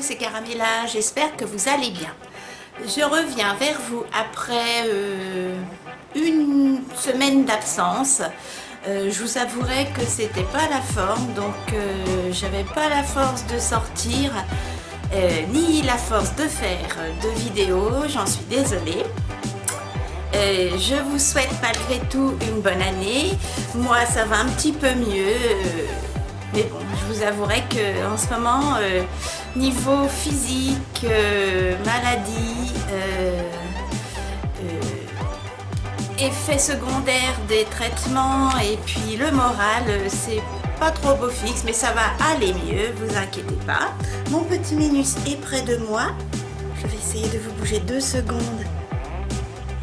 c'est Caramella, j'espère que vous allez bien. Je reviens vers vous après une semaine d'absence. Je vous avouerai que c'était pas la forme, donc j'avais pas la force de sortir, ni la force de faire de vidéos, j'en suis désolée. Je vous souhaite malgré tout une bonne année. Moi ça va un petit peu mieux, mais bon, je vous avouerai qu'en ce moment, niveau physique, maladie, effets secondaires des traitements et puis le moral, c'est pas trop beau fixe, mais ça va aller mieux, vous inquiétez pas. Mon petit Minus est près de moi. Je vais essayer de vous bouger 2 secondes.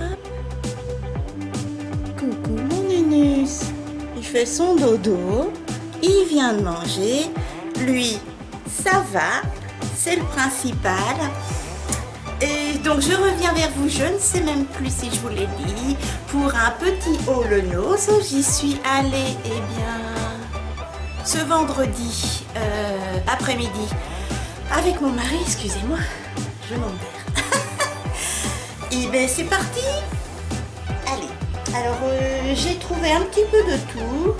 Hop. Coucou mon Minus. Il fait son dodo. Il vient de manger. Lui, ça va. C'est le principal. Et donc je reviens vers vous, je ne sais même plus si je vous l'ai dit, pour un petit haul noz. J'y suis allée, eh bien, ce vendredi après-midi avec mon mari, excusez-moi, je m'emmerde. Et bien c'est parti. Allez, alors j'ai trouvé un petit peu de tout.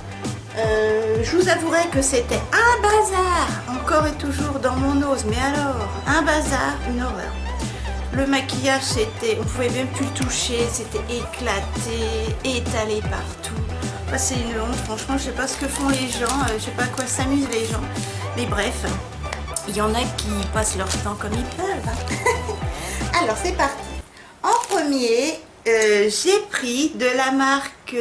Je vous avouerai que c'était un bazar, encore et toujours dans mon noz, mais alors, un bazar, une horreur. Le maquillage, c'était, on pouvait même plus le toucher, c'était éclaté, étalé partout. Enfin, c'est une honte, franchement, je sais pas ce que font les gens, je sais pas à quoi s'amusent les gens. Mais bref, il y en a qui passent leur temps comme ils peuvent. Hein. Alors, c'est parti. En premier, j'ai pris de la marque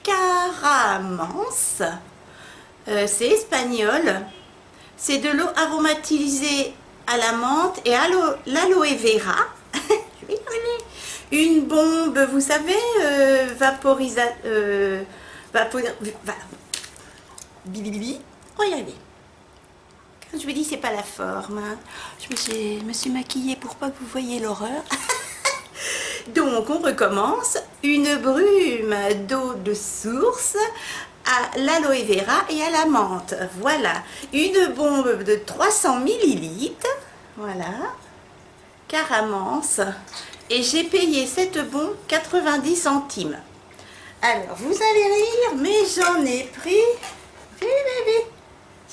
Caramance. C'est espagnol. C'est de l'eau aromatisée à la menthe et à l'aloe vera. Une bombe, vous savez, bibi, regardez. Quand je vous dis c'est pas la forme, hein. Je me suis maquillée pour pas que vous voyez l'horreur. Donc on recommence. Une brume d'eau de source à l'aloe vera et à la menthe. Voilà, une bombe de 300 ml. Voilà, Caramance. Et j'ai payé cette bombe 90 centimes. Alors, vous allez rire, mais j'en ai pris...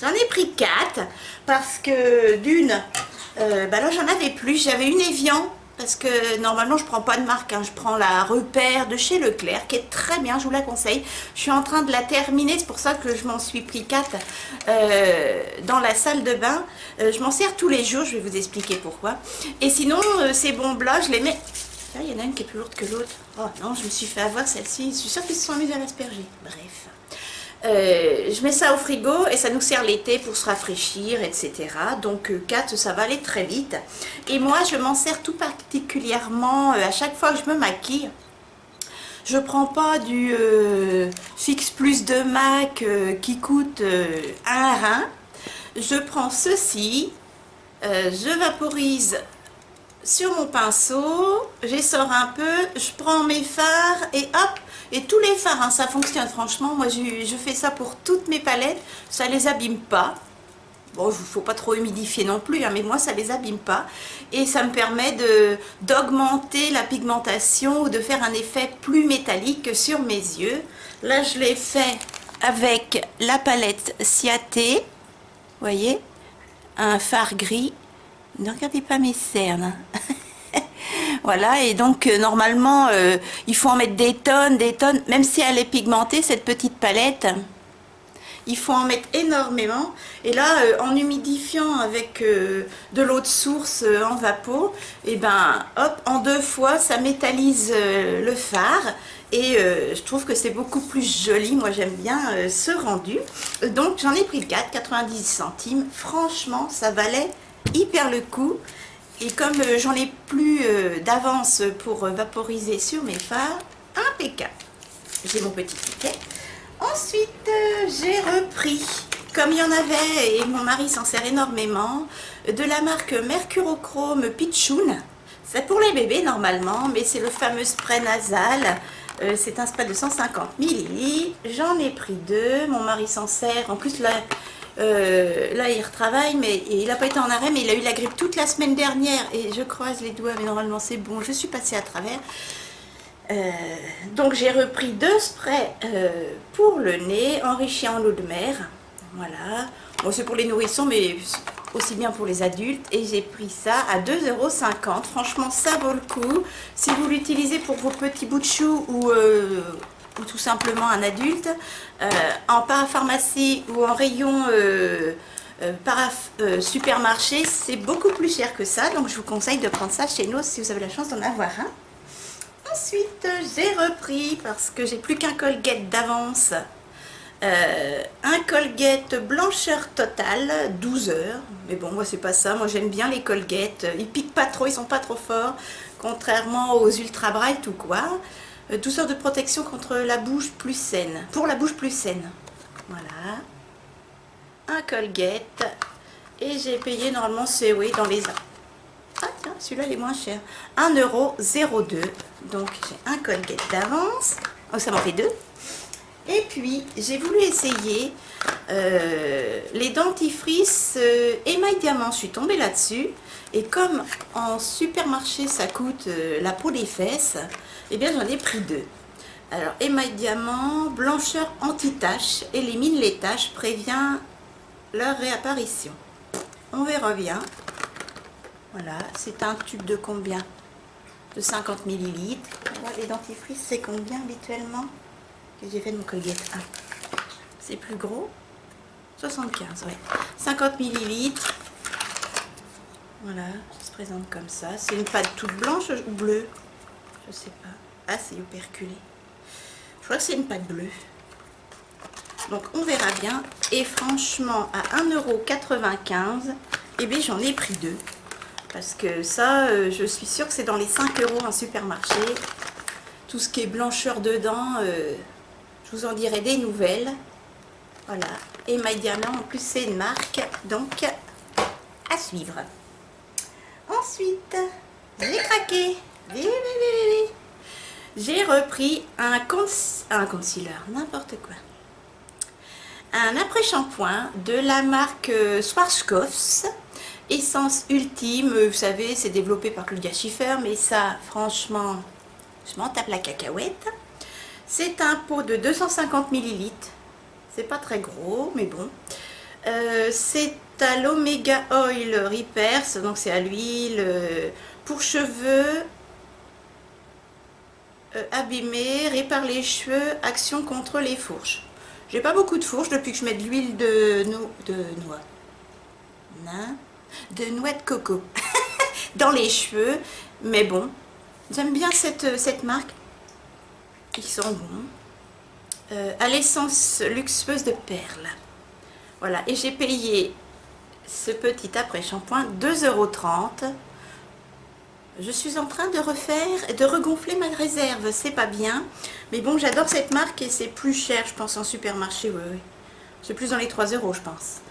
J'en ai pris 4 parce que d'une, là j'en avais plus. J'avais une Evian. Parce que normalement je prends pas de marque, hein. Je prends la Repère de chez Leclerc qui est très bien, je vous la conseille. Je suis en train de la terminer, c'est pour ça que je m'en suis pris 4 dans la salle de bain. Je m'en sers tous les jours, je vais vous expliquer pourquoi. Et sinon ces bombes-là, je les mets... Là il y en a une qui est plus lourde que l'autre. Oh non, je me suis fait avoir celle-ci, je suis sûre qu'ils se sont amusés à l'asperger. Bref. Je mets ça au frigo et ça nous sert l'été pour se rafraîchir, etc. Donc 4, ça va aller très vite. Et moi, je m'en sers tout particulièrement à chaque fois que je me maquille. Je prends pas du Fix Plus de MAC qui coûte un rein. Je prends ceci, je vaporise sur mon pinceau, j'essore un peu, je prends mes fards et hop. Et tous les fards, hein, ça fonctionne franchement. Moi, je fais ça pour toutes mes palettes. Ça les abîme pas. Bon, il ne faut pas trop humidifier non plus, hein, mais moi, ça les abîme pas. Et ça me permet d'augmenter la pigmentation ou de faire un effet plus métallique sur mes yeux. Là, je l'ai fait avec la palette Ciaté. Vous voyez, un fard gris. Ne regardez pas mes cernes. Voilà, et donc normalement il faut en mettre des tonnes, même si elle est pigmentée cette petite palette, il faut en mettre énormément. Et là en humidifiant avec de l'eau de source en vapeau, et ben hop, en 2 fois ça métallise le fard et je trouve que c'est beaucoup plus joli. Moi j'aime bien ce rendu, donc j'en ai pris 4, 90 centimes. Franchement ça valait hyper le coup. Et comme j'en ai plus d'avance pour vaporiser sur mes fards, impeccable. J'ai mon petit ticket. Ensuite, j'ai repris, comme il y en avait, et mon mari s'en sert énormément, de la marque Mercurochrome Pitchoun. C'est pour les bébés normalement, mais c'est le fameux spray nasal. C'est un spray de 150 ml. J'en ai pris 2. Mon mari s'en sert. En plus, là, Là, il retravaille, mais il n'a pas été en arrêt, mais il a eu la grippe toute la semaine dernière. Et je croise les doigts, mais normalement c'est bon. Je suis passée à travers. Donc j'ai repris 2 sprays pour le nez, enrichis en eau de mer. Voilà. Bon, c'est pour les nourrissons, mais aussi bien pour les adultes. Et j'ai pris ça à 2,50 €. Franchement, ça vaut le coup. Si vous l'utilisez pour vos petits bouts de chou ou tout simplement un adulte, en parapharmacie ou en rayon supermarché, c'est beaucoup plus cher que ça. Donc je vous conseille de prendre ça chez nous si vous avez la chance d'en avoir un. Ensuite, j'ai repris, parce que j'ai plus qu'un Colgate d'avance, un Colgate blancheur totale, 12 heures. Mais bon, moi c'est pas ça, moi j'aime bien les Colgate, ils piquent pas trop, ils sont pas trop forts, contrairement aux Ultra Bright ou quoi. 12 heures de protection contre la bouche plus saine, pour la bouche plus saine. Voilà, un Colgate, et j'ai payé, normalement c'est, oui, dans les... Ah tiens, celui-là il est moins cher. 1,02 €. Donc j'ai un Colgate d'avance. Oh, ça m'en fait 2. Et puis j'ai voulu essayer les dentifrices émail diamant. Je suis tombée là-dessus. Et comme en supermarché ça coûte la peau des fesses, eh bien j'en ai pris 2. Alors émail diamant, blancheur anti-tache, élimine les taches, prévient leur réapparition. On verra bien. Voilà, c'est un tube de combien? De 50 ml. Les dentifrices, c'est combien habituellement? Que j'ai fait de mon Colgate 1. C'est plus gros. 75, ouais. 50 ml. Voilà, ça se présente comme ça. C'est une pâte toute blanche ou bleue? Je sais pas. Ah, c'est operculé. Je crois que c'est une pâte bleue. Donc, on verra bien. Et franchement, à 1,95 €, eh bien, j'en ai pris 2. Parce que ça, je suis sûre que c'est dans les 5 € en supermarché. Tout ce qui est blancheur dedans, je vous en dirai des nouvelles. Voilà. Émail diamant, en plus c'est une marque. Donc, à suivre. Ensuite, j'ai craqué. Oui, oui, oui, oui. J'ai repris un concealer, n'importe quoi. Un après-shampoing de la marque Schwarzkopf. Essence ultime, vous savez, c'est développé par Claudia Schiffer, mais ça, franchement, je m'en tape la cacahuète. C'est un pot de 250 ml. C'est pas très gros, mais bon. C'est à l'Omega Oil Repairs, donc c'est à l'huile pour cheveux abîmés, répare les cheveux, action contre les fourches. J'ai pas beaucoup de fourches depuis que je mets de l'huile de noix. Non, de noix de coco dans les cheveux, mais bon, j'aime bien cette marque, ils sont bons. À l'essence luxueuse de perles, voilà, et j'ai payé ce petit après-shampoing 2,30 €. Je suis en train de regonfler ma réserve, c'est pas bien, mais bon, j'adore cette marque et c'est plus cher, je pense, en supermarché, oui. C'est plus dans les 3 € je pense.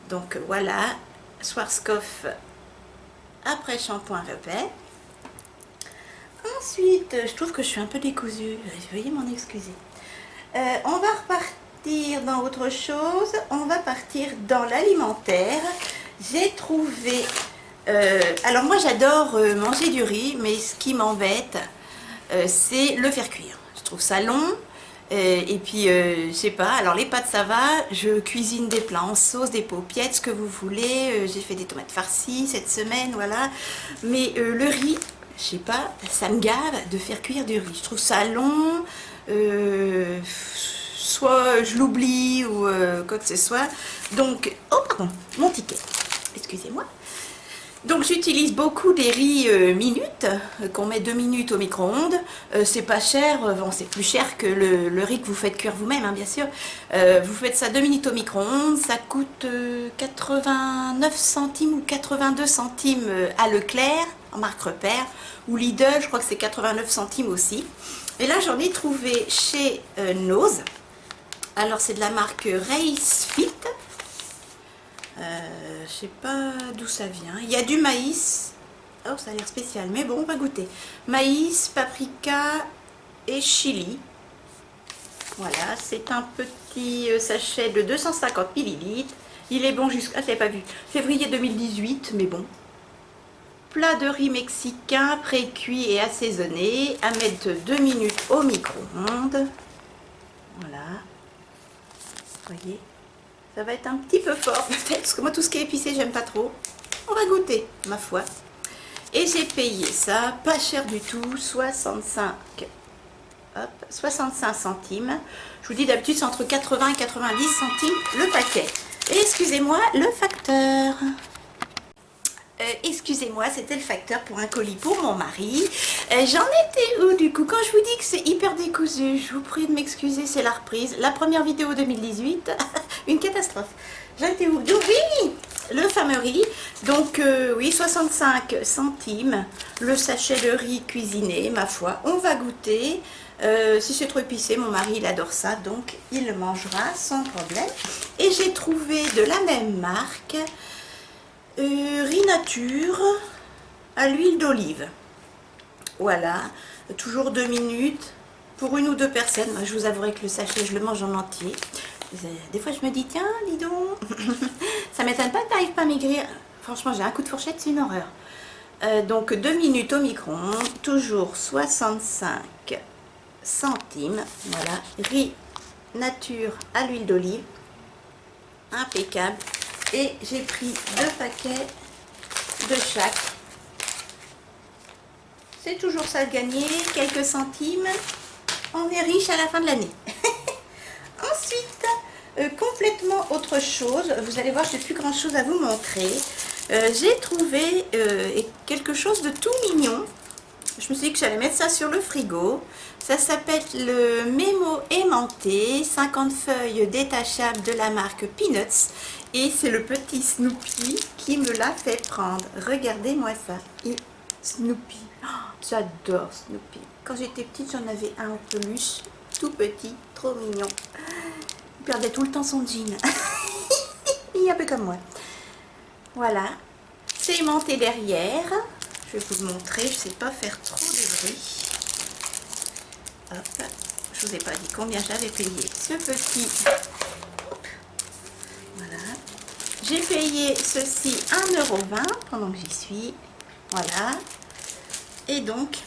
Donc voilà, Schwarzkopf après shampoing repère. Ensuite, je trouve que je suis un peu décousue, veuillez m'en excuser. On va repartir dans autre chose, on va partir dans l'alimentaire. J'ai trouvé, alors moi j'adore manger du riz, mais ce qui m'embête, c'est le faire cuire. Je trouve ça long. Et puis, je sais pas, alors les pâtes ça va, je cuisine des plats en sauce, des paupiètes, ce que vous voulez, j'ai fait des tomates farcies cette semaine, voilà. Mais le riz, je sais pas, ça me gave de faire cuire du riz, je trouve ça long, soit je l'oublie ou quoi que ce soit. Donc, oh pardon, mon ticket, excusez-moi. Donc j'utilise beaucoup des riz minutes, qu'on met 2 minutes au micro-ondes. C'est pas cher, bon, c'est plus cher que le riz que vous faites cuire vous-même, hein, bien sûr. Vous faites ça 2 minutes au micro-ondes, ça coûte 89 centimes ou 82 centimes à Leclerc, en marque Repère, ou Lidl, je crois que c'est 89 centimes aussi. Et là j'en ai trouvé chez Nose. Alors c'est de la marque Race Fit. Je sais pas d'où ça vient. Il y a du maïs. Oh, ça a l'air spécial, mais bon, on va goûter. Maïs, paprika et chili. Voilà, c'est un petit sachet de 250 ml. Il est bon jusqu'à, je l'avais pas vu, février 2018, mais bon. Plat de riz mexicain pré-cuit et assaisonné, à mettre 2 minutes au micro-ondes. Voilà. Vous voyez, ça va être un petit peu fort peut-être, parce que moi tout ce qui est épicé, j'aime pas trop. On va goûter, ma foi. Et j'ai payé ça, pas cher du tout, 65 centimes. Je vous dis d'habitude c'est entre 80 et 90 centimes le paquet. Et excusez-moi, le facteur. Excusez-moi, c'était le facteur pour un colis pour mon mari. J'en étais où du coup? Quand je vous dis que c'est hyper décousu, je vous prie de m'excuser, c'est la reprise. La première vidéo 2018, une catastrophe. J'en étais où? Donc oui, le fameux riz. Donc oui, 65 centimes, le sachet de riz cuisiné, ma foi. On va goûter. Si c'est trop épicé, mon mari il adore ça, donc il le mangera sans problème. Et j'ai trouvé de la même marque, riz nature à l'huile d'olive. Voilà, toujours 2 minutes pour 1 ou 2 personnes. Moi, je vous avouerai que le sachet, je le mange en entier. Des fois, je me dis, tiens, dis donc, ça m'étonne pas que tu n'arrives pas à maigrir. Franchement, j'ai un coup de fourchette, c'est une horreur. Donc, 2 minutes au micro-ondes, toujours 65 centimes. Voilà, riz nature à l'huile d'olive, impeccable. Et j'ai pris 2 paquets de chaque. C'est toujours ça de gagner, quelques centimes. On est riche à la fin de l'année. Ensuite, complètement autre chose. Vous allez voir, je n'ai plus grand chose à vous montrer. J'ai trouvé quelque chose de tout mignon. Je me suis dit que j'allais mettre ça sur le frigo. Ça s'appelle le Mémo aimanté, 50 feuilles détachables de la marque Peanuts. Et c'est le petit Snoopy qui me l'a fait prendre. Regardez-moi ça. Et Snoopy. Oh, j'adore Snoopy. Quand j'étais petite, j'en avais un en peluche. Tout petit, trop mignon. Il perdait tout le temps son jean. Il est un peu comme moi. Voilà. C'est aimanté derrière. Je vais vous le montrer. Je ne sais pas faire trop de bruit. Hop. Je ne vous ai pas dit combien j'avais payé ce petit. Hop. Voilà. J'ai payé ceci 1,20 € pendant que j'y suis. Voilà. Et donc,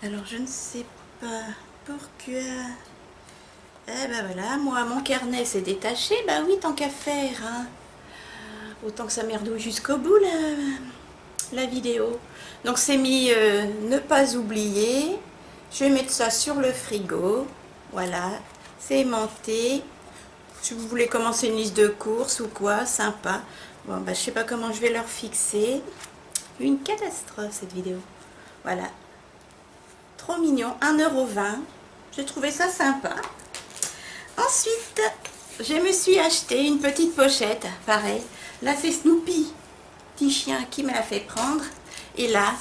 alors je ne sais pas pourquoi. Eh ben voilà, moi mon carnet s'est détaché. Bah oui, tant qu'à faire. Hein. Autant que ça merdouille jusqu'au bout la vidéo. Donc c'est mis ne pas oublier. Je vais mettre ça sur le frigo. Voilà, c'est aimanté. Si vous voulez commencer une liste de courses ou quoi, sympa. Bon, bah, je sais pas comment je vais leur fixer. Une catastrophe cette vidéo. Voilà. Trop mignon. 1,20 €. J'ai trouvé ça sympa. Ensuite, je me suis acheté une petite pochette. Pareil. Là, c'est Snoopy, petit chien, qui me l'a fait prendre. Et là,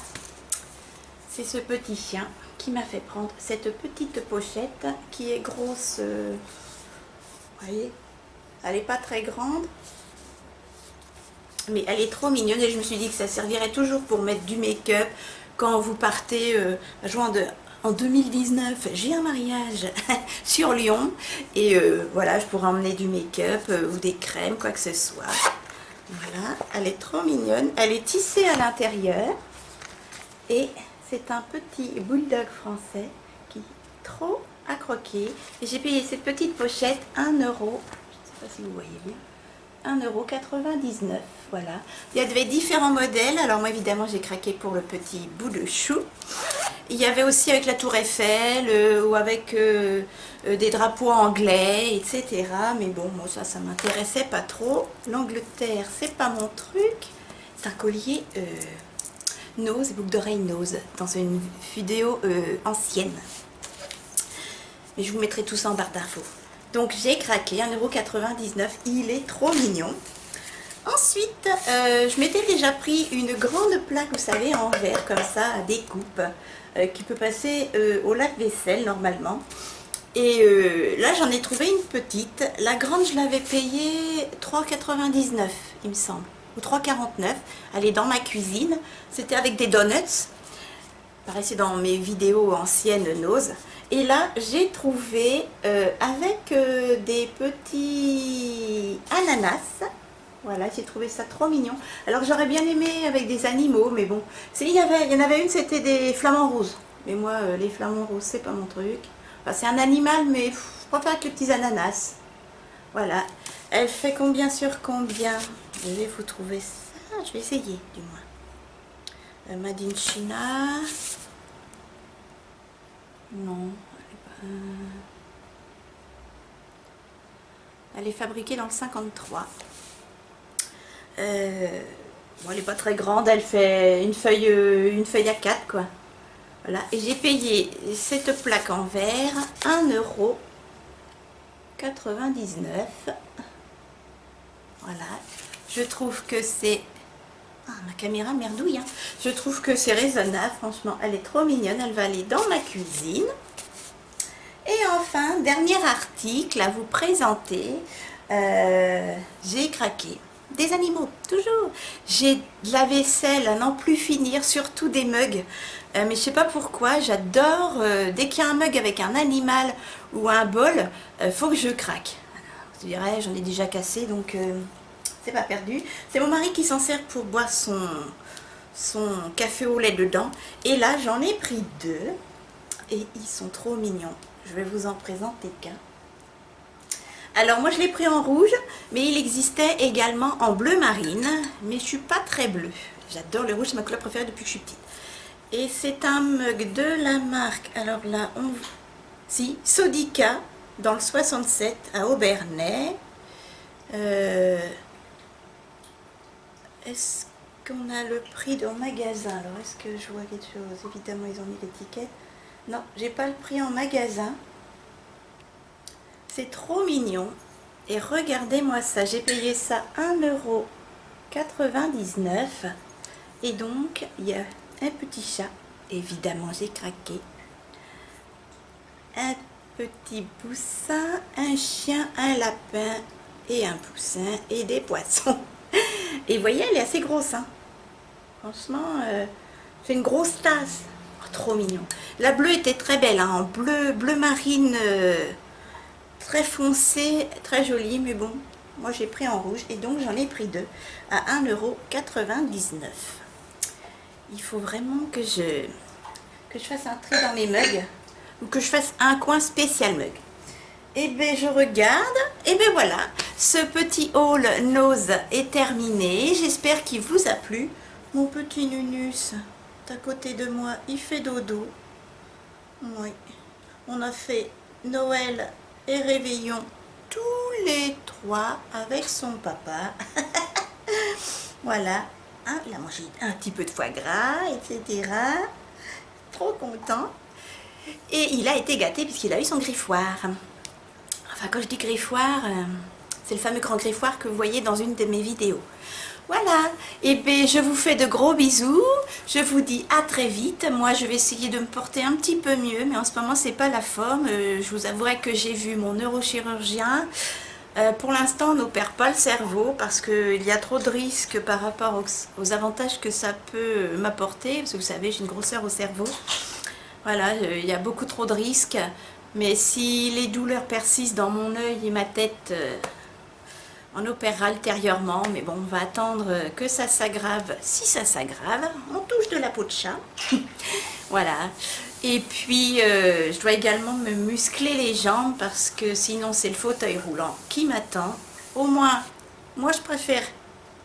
c'est ce petit chien qui m'a fait prendre cette petite pochette qui est grosse. Vous voyez, elle n'est pas très grande, mais elle est trop mignonne et je me suis dit que ça servirait toujours pour mettre du make-up quand vous partez. En 2019, j'ai un mariage sur Lyon et voilà, je pourrais emmener du make-up ou des crèmes, quoi que ce soit. Voilà, elle est trop mignonne. Elle est tissée à l'intérieur et c'est un petit bulldog français qui est trop à croquer. Et j'ai payé cette petite pochette 1 €. Je ne sais pas si vous voyez bien. 1,99 €. Voilà. Il y avait différents modèles. Alors moi évidemment j'ai craqué pour le petit bout de chou. Il y avait aussi avec la Tour Eiffel ou avec des drapeaux anglais, etc. Mais bon, moi ça m'intéressait pas trop. L'Angleterre, c'est pas mon truc. C'est un collier Nose, boucle d'oreille Nose, dans une vidéo ancienne. Mais je vous mettrai tout ça en barre d'infos. Donc j'ai craqué, 1,99 €. Il est trop mignon. Ensuite, je m'étais déjà pris une grande plaque, vous savez, en verre, comme ça, à découpe, qui peut passer au lave-vaisselle normalement. Et là, j'en ai trouvé une petite. La grande, je l'avais payée 3,99 €, il me semble, ou 3,49 €. Elle est dans ma cuisine. C'était avec des donuts. Pareil, c'est dans mes vidéos anciennes Nose. Et là, j'ai trouvé avec des petits ananas. ananas. Voilà, j'ai trouvé ça trop mignon. Alors j'aurais bien aimé avec des animaux, mais bon. Il y en avait une, c'était des flamants roses. Mais moi, les flamants roses, c'est pas mon truc. Enfin, c'est un animal, mais je préfère avec les petits ananas. Voilà. Elle fait combien sur combien? Je vais vous trouver ça. Je vais essayer, du moins. Made in China. Non. Elle est fabriquée dans le 53. Bon, elle n'est pas très grande, elle fait une feuille à 4 quoi. Voilà, et j'ai payé cette plaque en verre 1,99 €. Voilà, je trouve que c'est... Ah, ma caméra merdouille, hein. Je trouve que c'est raisonnable, franchement, elle est trop mignonne, elle va aller dans ma cuisine. Et enfin, dernier article à vous présenter, j'ai craqué. Des animaux, toujours. J'ai de la vaisselle à n'en plus finir, surtout des mugs. Mais je sais pas pourquoi, j'adore, dès qu'il y a un mug avec un animal ou un bol, faut que je craque. Alors, je dirais, j'en ai déjà cassé, donc c'est pas perdu. C'est mon mari qui s'en sert pour boire son café au lait dedans. Et là, j'en ai pris 2. Et ils sont trop mignons. Je vais vous en présenter qu'un. Alors moi je l'ai pris en rouge, mais il existait également en bleu marine, mais je suis pas très bleue. J'adore le rouge, c'est ma couleur préférée depuis que je suis petite. Et c'est un mug de la marque, alors là, Sodica, dans le 67 à Aubernais. Est-ce qu'on a le prix en magasin? Alors est-ce que je vois quelque chose? Évidemment ils ont mis l'étiquette. Non, j'ai pas le prix en magasin. C'est trop mignon. Et regardez-moi ça, j'ai payé ça 1,99 €. Et donc, il y a un petit chat. Évidemment, j'ai craqué. Un petit poussin, un chien, un lapin et un poussin et des poissons. Et vous voyez, elle est assez grosse. Hein. Franchement, c'est une grosse tasse. Oh, trop mignon. La bleue était très belle, hein, en bleu marine... très foncé, très joli, mais bon, moi j'ai pris en rouge et donc j'en ai pris 2 à 1,99 €. Il faut vraiment que je fasse un tri dans mes mugs ou que je fasse un coin spécial mug. Et bien je regarde, et bien voilà, ce petit haul nose est terminé. J'espère qu'il vous a plu. Mon petit Nunus, à côté de moi, il fait dodo. Oui, on a fait Noël et réveillon tous les 3 avec son papa. Voilà, hein, il a mangé un petit peu de foie gras, etc. Trop content. Et il a été gâté puisqu'il a eu son griffoir. Enfin, quand je dis griffoir, c'est le fameux grand griffoir que vous voyez dans une de mes vidéos. Voilà, et bien je vous fais de gros bisous, je vous dis à très vite. Moi je vais essayer de me porter un petit peu mieux, mais en ce moment c'est pas la forme. Je vous avouerai que j'ai vu mon neurochirurgien. Pour l'instant on n'opère pas le cerveau parce qu'il y a trop de risques par rapport aux avantages que ça peut m'apporter. Parce que vous savez, j'ai une grosseur au cerveau. Voilà, il y a beaucoup trop de risques. Mais si les douleurs persistent dans mon œil et ma tête... on opérera ultérieurement, mais bon, on va attendre que ça s'aggrave. Si ça s'aggrave, on touche de la peau de chat. Voilà. Et puis, je dois également me muscler les jambes parce que sinon, c'est le fauteuil roulant qui m'attend. Au moins, moi, je préfère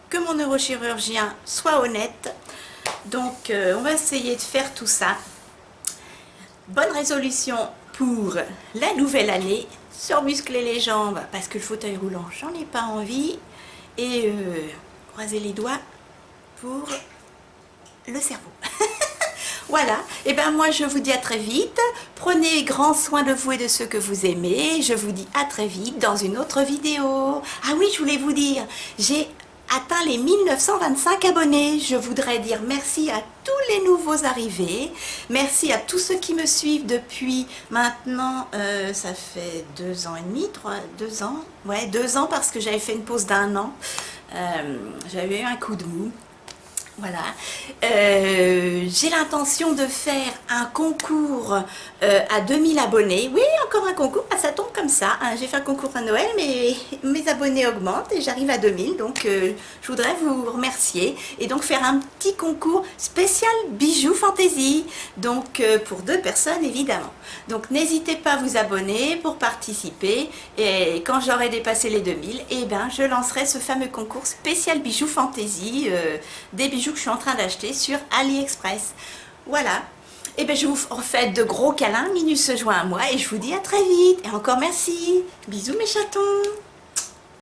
que mon neurochirurgien soit honnête. Donc, on va essayer de faire tout ça. Bonne résolution pour la nouvelle année. Surmuscler les jambes parce que le fauteuil roulant, j'en ai pas envie. Et croiser les doigts pour le cerveau. Voilà, et ben moi je vous dis à très vite. Prenez grand soin de vous et de ceux que vous aimez. Je vous dis à très vite dans une autre vidéo. Ah oui, je voulais vous dire, j'ai atteint les 1925 abonnés. Je voudrais dire merci à tous les nouveaux arrivés. Merci à tous ceux qui me suivent depuis maintenant, ça fait 2 ans et demi, 2 ans. Ouais, 2 ans parce que j'avais fait une pause d'1 an. J'avais eu un coup de mou. Voilà. J'ai l'intention de faire un concours à 2000 abonnés. Oui, encore un concours, ah, ça tombe comme ça. Hein. J'ai fait un concours à Noël, mais mes abonnés augmentent et j'arrive à 2000. Donc, je voudrais vous remercier et donc faire un petit concours spécial bijoux fantaisie. Donc, pour 2 personnes, évidemment. Donc, n'hésitez pas à vous abonner pour participer. Et quand j'aurai dépassé les 2000, eh ben, je lancerai ce fameux concours spécial bijoux fantaisie, des bijoux que je suis en train d'acheter sur AliExpress. Voilà. Et bien je vous refais de gros câlins, Minus se joint à moi et je vous dis à très vite. Et encore merci. Bisous mes chatons.